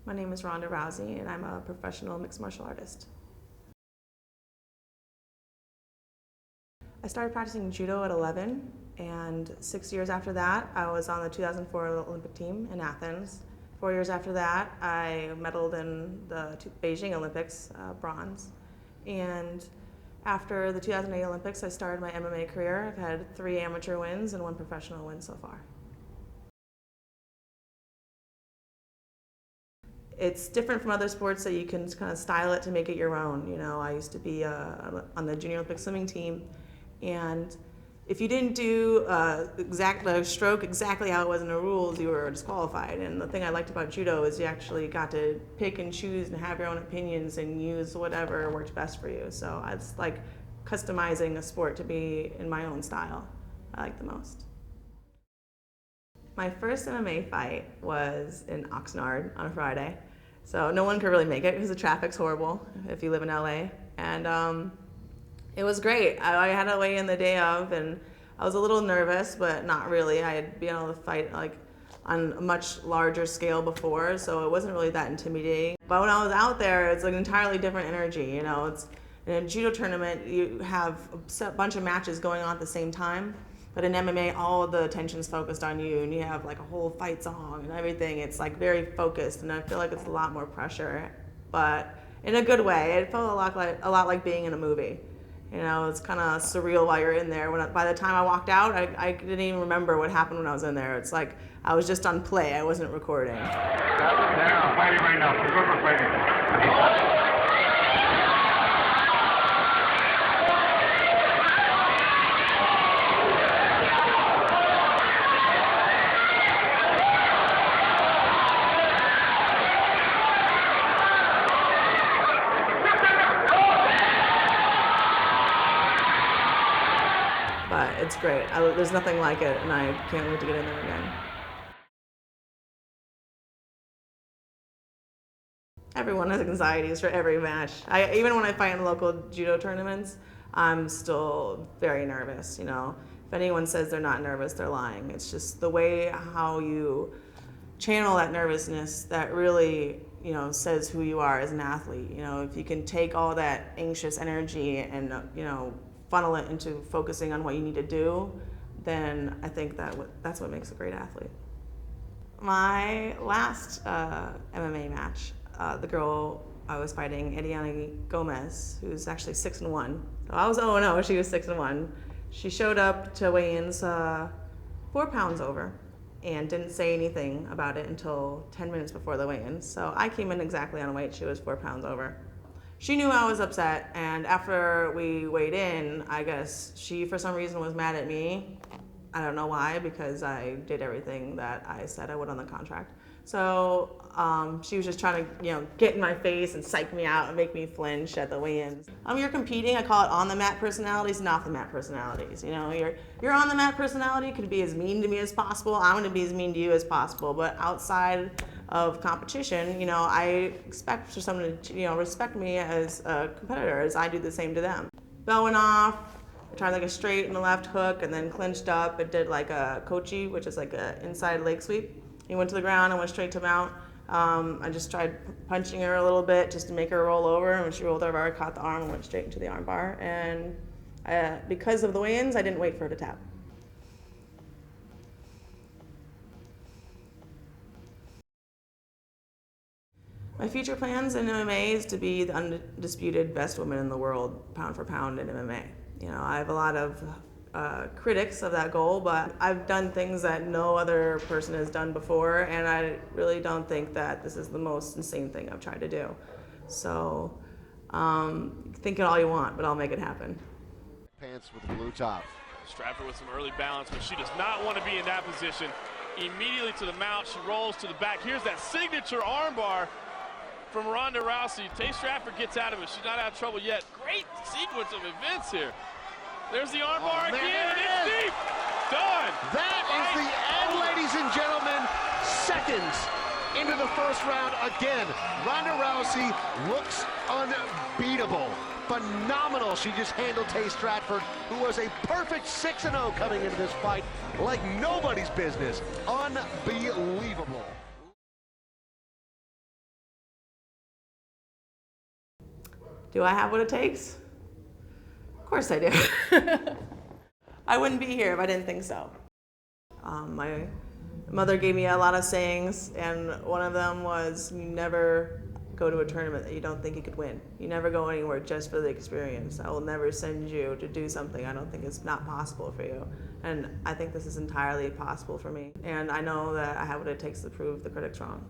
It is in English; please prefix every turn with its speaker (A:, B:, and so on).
A: My name is Ronda Rousey, and I'm a professional mixed martial artist. I started practicing Judo at 11, and 6 years after that, I was on the 2004 Olympic team in Athens. 4 years after that, I medaled in the Beijing Olympics, bronze. And after the 2008 Olympics, I started my MMA career. I've had 3 amateur wins and 1 professional win so far. It's different from other sports that you can kind of style it to make it your own. You know, I used to be on the Junior Olympic swimming team, and if you didn't do the stroke exactly how it was in the rules, you were disqualified. And the thing I liked about Judo is you actually got to pick and choose and have your own opinions and use whatever worked best for you. So it's like customizing a sport to be in my own style I like the most. My first MMA fight was in Oxnard on a Friday. So no one could really make it because the traffic's horrible if you live in LA. And it was great. I had to weigh in the day of, and I was a little nervous, but not really. I had been able to fight like on a much larger scale before, so it wasn't really that intimidating. But when I was out there, it's an entirely different energy. You know, it's in a judo tournament, you have a bunch of matches going on at the same time. But in MMA, all of the attention's focused on you, and you have like a whole fight song and everything. It's like very focused, and I feel like it's a lot more pressure, but in a good way. It felt a lot like being in a movie. You know, it's kind of surreal while you're in there. By the time I walked out, I didn't even remember what happened when I was in there. It's like I was just on play. I wasn't recording.
B: They're fighting right now. We're going for fighting.
A: But it's great. There's nothing like it, and I can't wait to get in there again. Everyone has anxieties for every match. Even when I fight in local judo tournaments, I'm still very nervous. You know, if anyone says they're not nervous, they're lying. It's just the way how you channel that nervousness that really, you know, says who you are as an athlete. You know, if you can take all that anxious energy and, you know, funnel it into focusing on what you need to do, then I think that's what makes a great athlete. My last MMA match, the girl I was fighting, Ediana Gomez, who's actually 6-1. So I was 0-0, she was 6-1. She showed up to weigh-ins 4 pounds over and didn't say anything about it until 10 minutes before the weigh-ins. So I came in exactly on weight, she was 4 pounds over. She knew I was upset, and after we weighed in, I guess she, for some reason, was mad at me. I don't know why, because I did everything that I said I would on the contract. So she was just trying to, you know, get in my face and psych me out and make me flinch at the weigh-ins. You're competing. I call it on-the-mat personalities, not the mat personalities. You know, your on-the-mat personality could be as mean to me as possible. I'm going to be as mean to you as possible. But outside of competition, you know, I expect for someone to, you know, respect me as a competitor, as I do the same to them. Bell went off. I tried like a straight and a left hook, and then clinched up and did like a kochi, which is like a inside leg sweep. He went to the ground and went straight to mount. I just tried punching her a little bit just to make her roll over, and when she rolled over, I caught the arm and went straight into the arm bar. And because of the weigh-ins, I didn't wait for her to tap. My future plans in MMA is to be the undisputed best woman in the world, pound for pound in MMA. You know, I have a lot of critics of that goal, but I've done things that no other person has done before, and I really don't think that this is the most insane thing I've tried to do. So, think it all you want, but I'll make it happen.
C: Pants with the blue top.
D: Stratford with some early balance, but she does not want to be in that position. Immediately to the mount, she rolls to the back. Here's that signature armbar from Ronda Rousey. Tay Stratford gets out of it. She's not out of trouble yet. Great sequence of events here. There's the armbar again, and it's deep. Done.
C: That is the end, ladies and gentlemen. Seconds into the first round again. Ronda Rousey looks unbeatable. Phenomenal. She just handled Tay Stratford, who was a perfect 6-0 coming into this fight like nobody's business. Unbelievable.
A: Do I have what it takes? Of course I do. I wouldn't be here if I didn't think so. My mother gave me a lot of sayings, and one of them was, you never go to a tournament that you don't think you could win. You never go anywhere just for the experience. I will never send you to do something I don't think is not possible for you. And I think this is entirely possible for me. And I know that I have what it takes to prove the critics wrong.